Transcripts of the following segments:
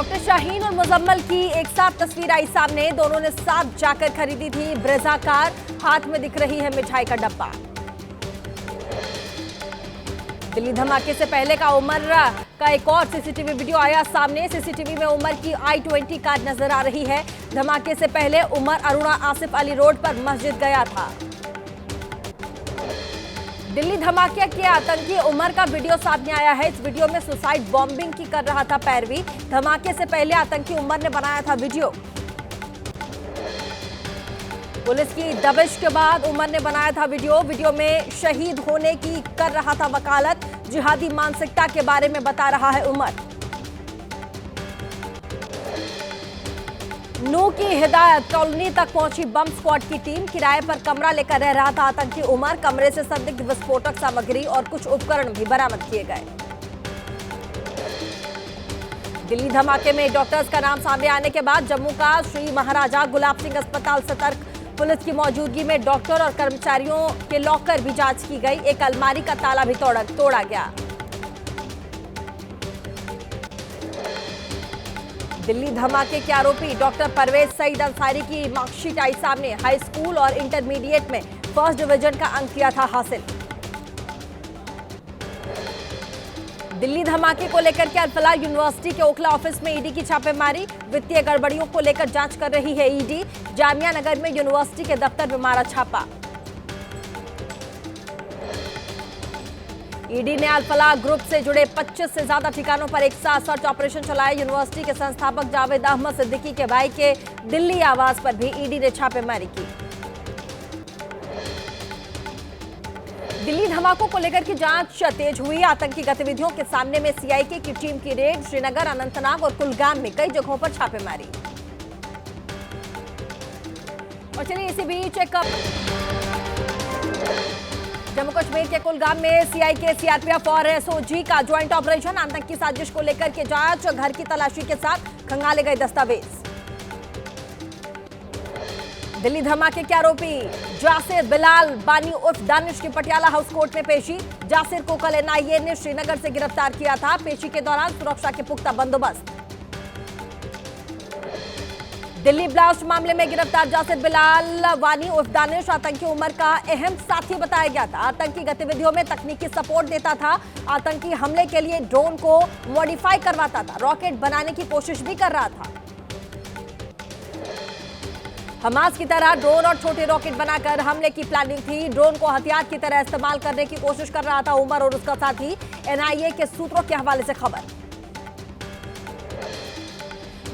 Doctor Shaheen और मुजम्मल की एक साथ तस्वीर आई सामने। दोनों ने साथ जाकर खरीदी थी ब्रेजा कार। हाथ में दिख रही है मिठाई का डब्बा। दिल्ली धमाके से पहले का उमर का एक और सीसीटीवी वीडियो आया सामने। सीसीटीवी में उमर की I-20 कार नजर आ रही है। धमाके से पहले उमर अरुणा आसिफ अली रोड पर मस्जिद गया था। दिल्ली धमाके के आतंकी उमर का वीडियो सामने आया है। इस वीडियो में सुसाइड बॉम्बिंग की कर रहा था पैरवी। धमाके से पहले आतंकी उमर ने बनाया था वीडियो। पुलिस की दबिश के बाद उमर ने बनाया था वीडियो। वीडियो में शहीद होने की कर रहा था वकालत। जिहादी मानसिकता के बारे में बता रहा है उमर। नू की हिदायत, कॉलोनी तक पहुंची बम स्क्वाड की टीम। किराए पर कमरा लेकर रह रहा था आतंकी उमर। कमरे से संदिग्ध विस्फोटक सामग्री और कुछ उपकरण भी बरामद किए गए। दिल्ली धमाके में डॉक्टर्स का नाम सामने आने के बाद जम्मू का श्री महाराजा गुलाब सिंह अस्पताल सतर्क। पुलिस की मौजूदगी में डॉक्टर और कर्मचारियों के लॉकर भी जांच की गई। एक अलमारी का ताला भी तोड़ा गया। दिल्ली धमाके के आरोपी डॉक्टर परवेज सईद अंसारी की मार्कशीट आई सामने। हाई स्कूल और इंटरमीडिएट में फर्स्ट डिवीजन का अंक किया था हासिल। दिल्ली धमाके को लेकर के अल-फलाह यूनिवर्सिटी के ओखला ऑफिस में ईडी की छापेमारी। वित्तीय गड़बड़ियों को लेकर जांच कर रही है ईडी। जामिया नगर में यूनिवर्सिटी के दफ्तर में मारा छापा। ईडी ने अल-फलाह ग्रुप से जुड़े 25 से ज्यादा ठिकानों पर एक साथ सर्च ऑपरेशन चलाया। यूनिवर्सिटी के संस्थापक जावेद अहमद सिद्दीकी के भाई के दिल्ली आवास पर भी ईडी ने छापेमारी की। दिल्ली धमाकों को लेकर की जांच तेज हुई। आतंकी गतिविधियों के सामने में सीआईए की टीम की रेड। श्रीनगर, अनंतनाग और कुलगाम में कई जगहों पर छापेमारी। और चलिए इसी बीच जम्मू कश्मीर के कुलगाम में सीआईए, सीआरपीएफ और एसओजी का ज्वाइंट ऑपरेशन। आतंकी साजिश को लेकर के जांच। घर की तलाशी के साथ खंगाले गए दस्तावेज। दिल्ली धमाके के आरोपी जासिर बिलाल बानी उर्फ दानिश की पटियाला हाउस कोर्ट में पेशी। जासिर को कल एनआईए ने श्रीनगर से गिरफ्तार किया था। पेशी के दौरान सुरक्षा के पुख्ता बंदोबस्त। दिल्ली ब्लास्ट मामले में गिरफ्तार जासिर बिलाल वानी उर्फ दानिश आतंकी उमर का अहम साथी बताया गया था। आतंकी गतिविधियों में तकनीकी सपोर्ट देता था। आतंकी हमले के लिए ड्रोन को मॉडिफाई करवाता था। रॉकेट बनाने की कोशिश भी कर रहा था। हमास की तरह ड्रोन और छोटे रॉकेट बनाकर हमले की प्लानिंग थी। ड्रोन को हथियार की तरह इस्तेमाल करने की कोशिश कर रहा था उमर और उसका साथी। एनआईए के सूत्रों के हवाले से खबर।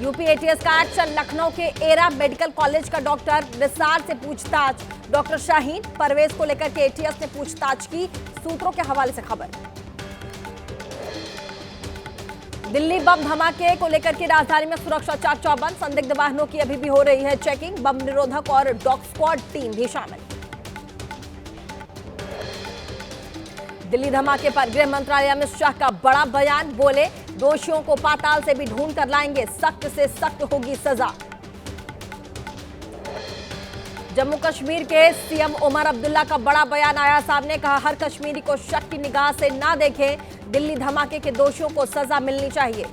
यूपी एटीएस का एक्शन। लखनऊ के एरा मेडिकल कॉलेज का डॉक्टर निसार से पूछताछ। डॉक्टर शाहीन परवेज को लेकर के एटीएस ने पूछताछ की। सूत्रों के हवाले से खबर। दिल्ली बम धमाके को लेकर के राजधानी में सुरक्षा चाक चौबंद। संदिग्ध वाहनों की अभी भी हो रही है चेकिंग। बम निरोधक और डॉग स्क्वाड टीम भी शामिल। दिल्ली धमाके पर गृह मंत्रालय अमित शाह का बड़ा बयान। बोले, दोषियों को पाताल से भी ढूंढ कर लाएंगे। सख्त से सख्त होगी सजा। जम्मू कश्मीर के सीएम उमर अब्दुल्ला का बड़ा बयान आया सामने। कहा, हर कश्मीरी को शक की निगाह से ना देखें। दिल्ली धमाके के दोषियों को सजा मिलनी चाहिए।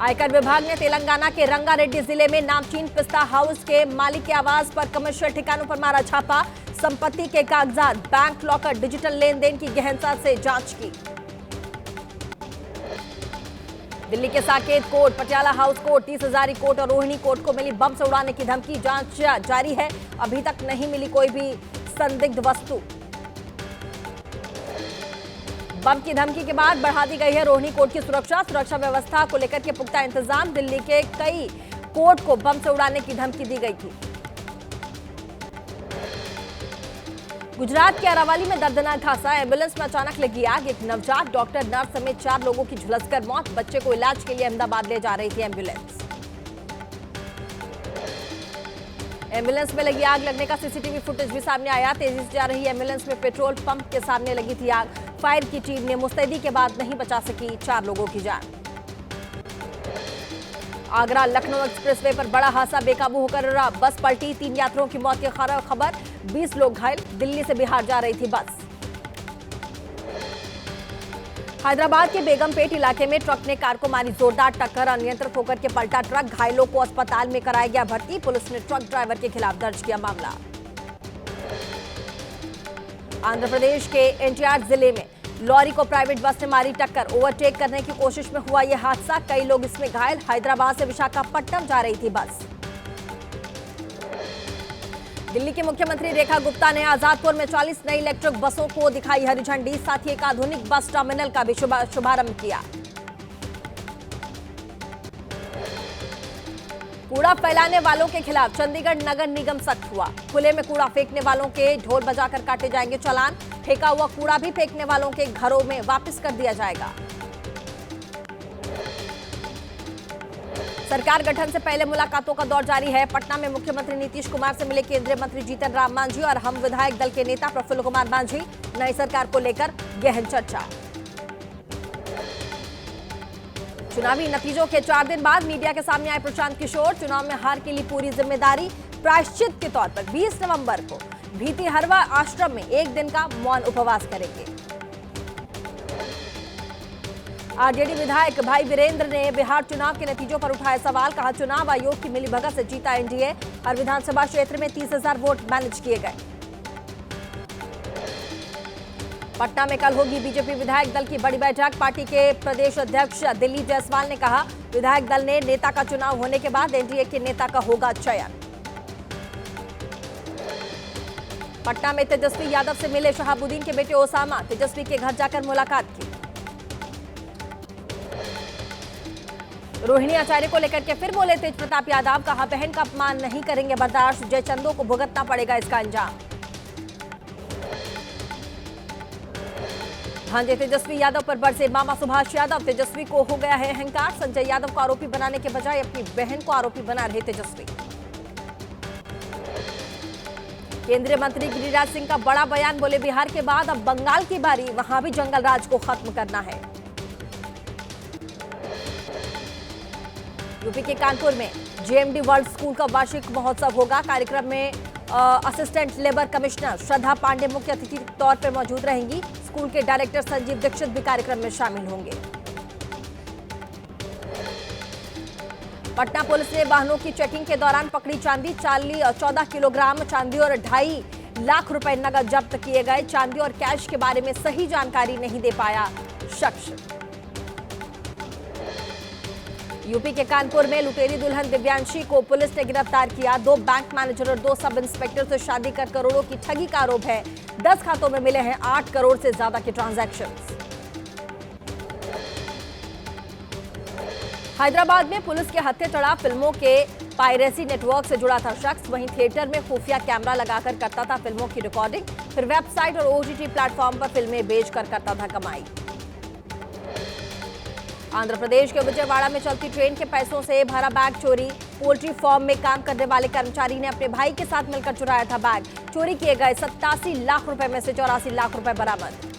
आयकर विभाग ने तेलंगाना के रंगारेड्डी जिले में नामचीन पिस्ता हाउस के मालिक के आवास पर कमर्शियल ठिकानों पर मारा छापा। संपत्ति के कागजात, बैंक लॉकर, डिजिटल लेन देन की गहनता से जांच की। दिल्ली के Saket court, Patiala house court, 30 Hazari court और रोहिणी कोर्ट को मिली बम से उड़ाने की धमकी। जांच जारी है। अभी तक नहीं मिली कोई भी संदिग्ध वस्तु। बम की धमकी के बाद बढ़ा दी गई है रोहिणी कोर्ट की सुरक्षा। सुरक्षा व्यवस्था को लेकर के पुख्ता इंतजाम। दिल्ली के कई कोर्ट को बम से उड़ाने की धमकी दी गई थी। गुजरात के अरावली में दर्दनाक हादसा। एम्बुलेंस में अचानक लगी आग। एक नवजात डॉक्टर, नर्स समेत 4 लोगों की झुलसकर मौत। बच्चे को इलाज के लिए अहमदाबाद ले जा रही थी एम्बुलेंस। एम्बुलेंस में लगी आग लगने का सीसीटीवी फुटेज भी सामने आया। तेजी से जा रही एम्बुलेंस में पेट्रोल पंप के सामने लगी थी आग। फायर की टीम ने मुस्तैदी के बाद नहीं बचा सकी 4 लोगों की जान। आगरा लखनऊ एक्सप्रेसवे पर बड़ा हादसा। बेकाबू होकर बस पलटी। 3 यात्रियों की मौत की खबर। 20 लोग घायल। दिल्ली से बिहार जा रही थी बस। हैदराबाद के बेगमपेट इलाके में ट्रक ने कार को मारी जोरदार टक्कर। अनियंत्रित होकर के पलटा ट्रक, घायलों को अस्पताल में कराया गया भर्ती। पुलिस ने ट्रक ड्राइवर के खिलाफ दर्ज किया मामला। आंध्र प्रदेश के एनटीआर जिले में लॉरी को प्राइवेट बस ने मारी टक्कर। ओवरटेक करने की कोशिश में हुआ यह हादसा, कई लोग इसमें घायल। हैदराबाद से विशाखापट्टनम जा रही थी बस। दिल्ली की मुख्यमंत्री रेखा गुप्ता ने आजादपुर में 40 नई इलेक्ट्रिक बसों को दिखाई हरी झंडी। साथ ही एक आधुनिक बस टर्मिनल का भी शुभारंभ किया। कूड़ा फैलाने वालों के खिलाफ चंडीगढ़ नगर निगम सख्त हुआ। खुले में कूड़ा फेंकने वालों के ढोल बजाकर काटे जाएंगे चालान। फेंका हुआ कूड़ा भी फेंकने वालों के घरों में वापस कर दिया जाएगा। सरकार गठन से पहले मुलाकातों का दौर जारी है। पटना में मुख्यमंत्री नीतीश कुमार से मिले केंद्रीय मंत्री जीतन राम मांझी और हम विधायक दल के नेता प्रफुल्ल कुमार मांझी। नई सरकार को लेकर गहन चर्चा। चुनावी नतीजों के 4 दिन बाद मीडिया के सामने आए प्रशांत किशोर। चुनाव में हार के लिए पूरी जिम्मेदारी प्रायश्चित के तौर पर 20 नवंबर को भीतिहरवा आश्रम में 1 दिन का मौन उपवास करेंगे। आरजेडी विधायक भाई वीरेंद्र ने बिहार चुनाव के नतीजों पर उठाया सवाल। कहा, चुनाव आयोग की मिलीभगत से जीता एनडीए। हर विधानसभा क्षेत्र में 30,000 वोट मैनेज किए गए। पटना में कल होगी बीजेपी विधायक दल की बड़ी बैठक। पार्टी के प्रदेश अध्यक्ष दिलीप जायसवाल ने कहा, विधायक दल ने नेता का चुनाव होने के बाद एनडीए के नेता का होगा चयन। पटना में तेजस्वी यादव से मिले शहाबुद्दीन के बेटे ओसामा। तेजस्वी के घर जाकर मुलाकात की। रोहिणी आचार्य को लेकर के फिर बोले तेज प्रताप यादव। कहा, बहन का अपमान नहीं करेंगे बर्दाश्त। जयचंदो को भुगतना पड़ेगा इसका अंजाम। भांजे तेजस्वी यादव पर बरसे मामा सुभाष यादव। तेजस्वी को हो गया है अहंकार। संजय यादव को आरोपी बनाने के बजाय अपनी बहन को आरोपी बना रहे तेजस्वी। केंद्रीय मंत्री गिरिराज सिंह का बड़ा बयान। बोले, बिहार के बाद अब बंगाल की बारी, वहां भी जंगल राज को खत्म करना है। यूपी के कानपुर में जेएमडी वर्ल्ड स्कूल का वार्षिक महोत्सव होगा। कार्यक्रम में असिस्टेंट लेबर कमिश्नर श्रद्धा पांडे मुख्य अतिथि के तौर पर मौजूद रहेंगी। स्कूल के डायरेक्टर संजीव दीक्षित भी कार्यक्रम में शामिल होंगे। पटना पुलिस ने वाहनों की चेकिंग के दौरान पकड़ी चांदी। 14 किलोग्राम चांदी और 2.5 लाख रुपए नकद जब्त किए गए। चांदी और कैश के बारे में सही जानकारी नहीं दे पाया शख्स। यूपी के कानपुर में लुटेरी दुल्हन दिव्यांशी को पुलिस ने गिरफ्तार किया। 2 बैंक मैनेजर और 2 सब इंस्पेक्टर से शादी कर करोड़ों की ठगी का आरोप है। 10 खातों में मिले हैं 8 करोड़ से ज्यादा के ट्रांजैक्शंस। हैदराबाद में पुलिस के हत्थे चढ़ा फिल्मों के पायरेसी नेटवर्क से जुड़ा था शख्स। वहीं थिएटर में खुफिया कैमरा लगाकर करता था फिल्मों की रिकॉर्डिंग। फिर वेबसाइट और ओटीटी प्लेटफॉर्म पर फिल्में बेचकर करता था कमाई। आंध्र प्रदेश के विजयवाड़ा में चलती ट्रेन के पैसों से भरा बैग चोरी। पोल्ट्री फार्म में काम करने वाले कर्मचारी ने अपने भाई के साथ मिलकर चुराया था बैग। चोरी किए गए 87 लाख रुपए में से 84 लाख रुपए बरामद।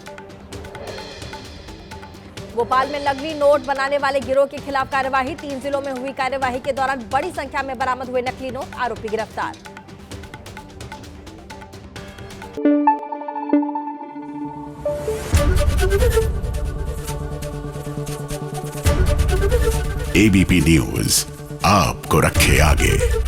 भोपाल में नकली नोट बनाने वाले गिरोह के खिलाफ कार्यवाही। 3 जिलों में हुई कार्यवाही के दौरान बड़ी संख्या में बरामद हुए नकली नोट। आरोपी गिरफ्तार। एबीपी न्यूज आपको रखे आगे।